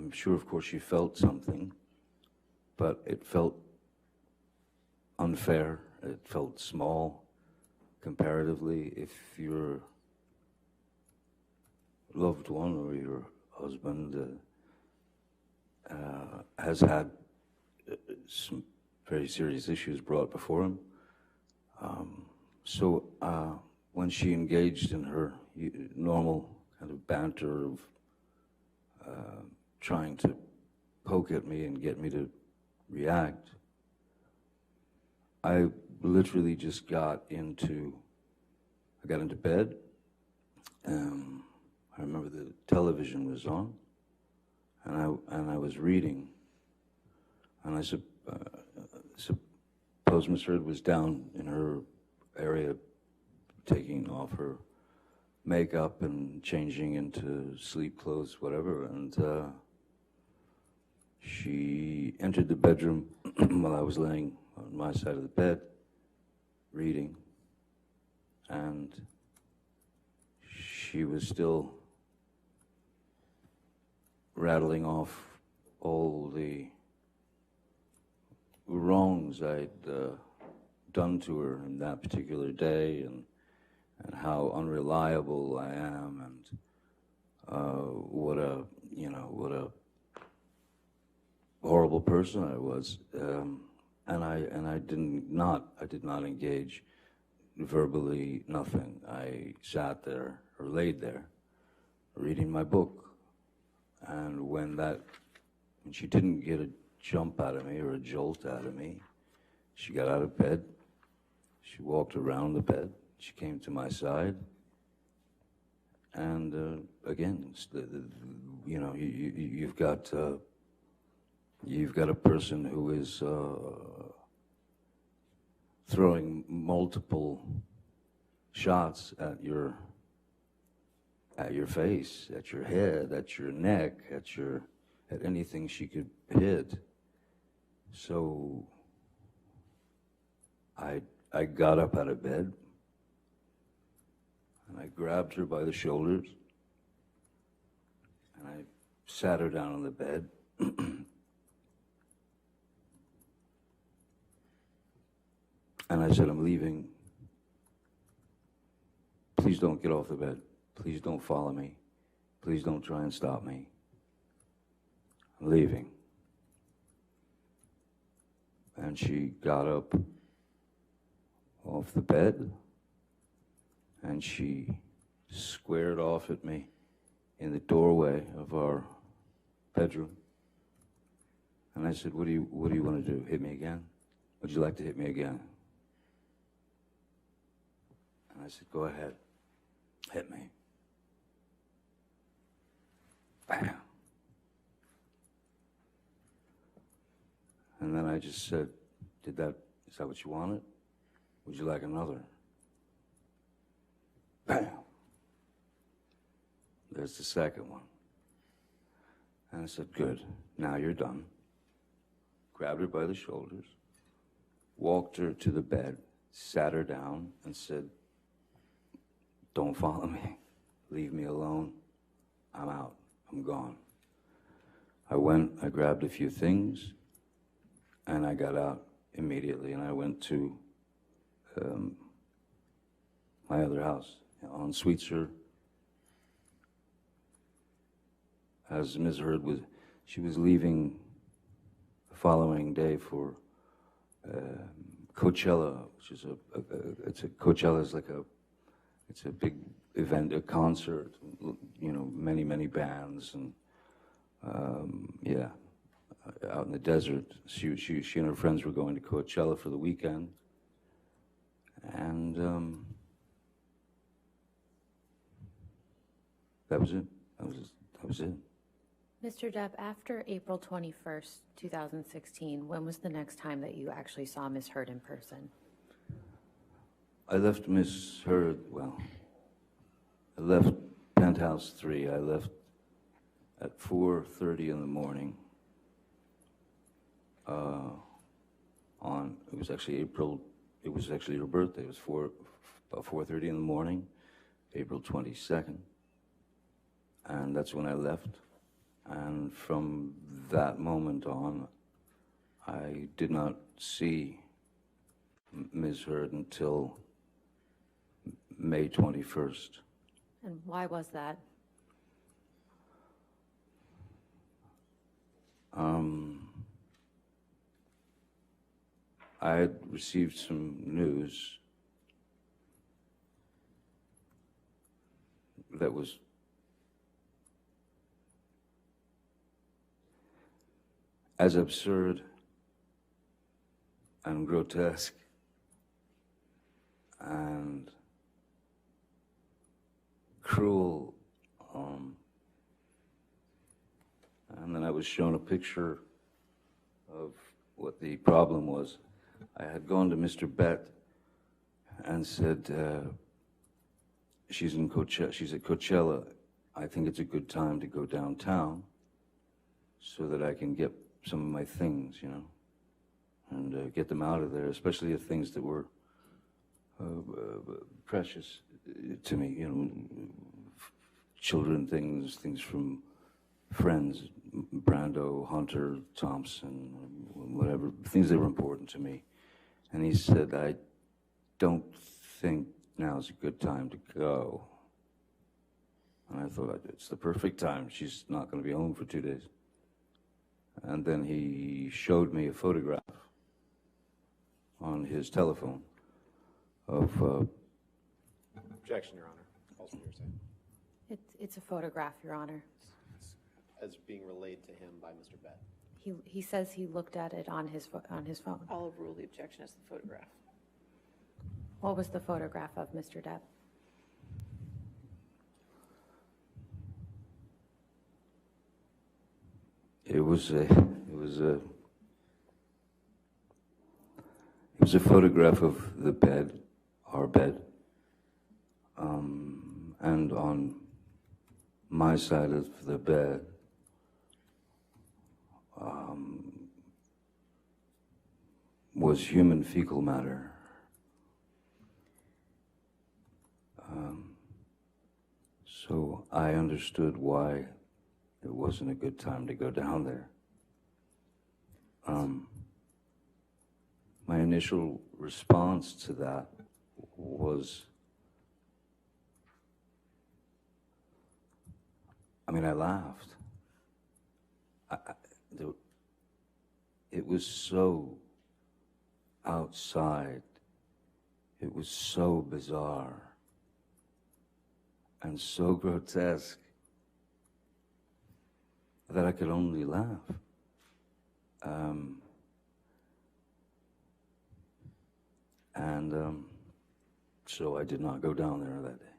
I'm sure, of course, she felt something, but it felt unfair. It felt small, comparatively. If your loved one or your husband has had some very serious issues brought before him. So when she engaged in her normal kind of banter of trying to poke at me and get me to react, I literally just got into bed. I remember the television was on, and I was reading, and I suppose Miss Heard was down in her area taking off her makeup and changing into sleep clothes, whatever, and she entered the bedroom while I was laying on my side of the bed, reading, and she was still rattling off all the wrongs I'd done to her in that particular day, and how unreliable I am, and what a horrible person I was, and I did not engage verbally, nothing. I sat there or laid there reading my book, and when she didn't get a jump out of me or a jolt out of me, she got out of bed, she walked around the bed, she came to my side, and again, you've got a person who is throwing multiple shots at your face, at your head, at your neck, at anything she could hit. So I got up out of bed, and I grabbed her by the shoulders, and I sat her down on the bed. And I said, I'm leaving. Please don't get off the bed. Please don't follow me. Please don't try and stop me. I'm leaving. And she got up off the bed, and she squared off at me in the doorway of our bedroom. And I said, what do you want to do? Hit me again? Would you like to hit me again? And I said, go ahead, hit me. Bam. And then I just said, is that what you wanted? Would you like another? Bam. There's the second one. And I said, good, now you're done. Grabbed her by the shoulders, walked her to the bed, sat her down, and said, don't follow me. Leave me alone. I'm out. I'm gone. I went, I grabbed a few things, and I got out immediately, and I went to my other house on Sweetser. As Ms. Heard she was leaving the following day for Coachella, which is Coachella's like it's a big event, a concert, many bands, and out in the desert. She and her friends were going to Coachella for the weekend, and that was it. That was it. Mr. Depp, after April 21st, 2016, when was the next time that you actually saw Ms. Heard in person? I left Ms. Heard, I left Penthouse 3. I left at 4:30 in the morning. It was actually her birthday. It was about 4:30 in the morning, April 22nd. And that's when I left. And And from that moment on, I did not see Ms. Heard until May 21st. And why was that? I had received some news that was as absurd and grotesque and cruel. And then I was shown a picture of what the problem was. I had gone to Mr. Bett and said, she's at Coachella. I think it's a good time to go downtown so that I can get some of my things, you know, and get them out of there, especially the things that were precious to me, you know, children things from friends, Brando, Hunter, Thompson, whatever, things that were important to me. And he said, I don't think now's a good time to go. And I thought, it's the perfect time. She's not going to be home for 2 days. And then he showed me a photograph on his telephone of... Objection, Your Honor. Also hearsay. It's a photograph, Your Honor. As being relayed to him by Mr. Bett. He says he looked at it on his phone. I'll overrule the objection as the photograph. What was the photograph of Mr. Depp? It was a photograph of the bed, our bed, and on my side of the bed was human fecal matter. So I understood why it wasn't a good time to go down there. My initial response to that was, I laughed. It was so outside. It was so bizarre and so grotesque that I could only laugh. So I did not go down there that day.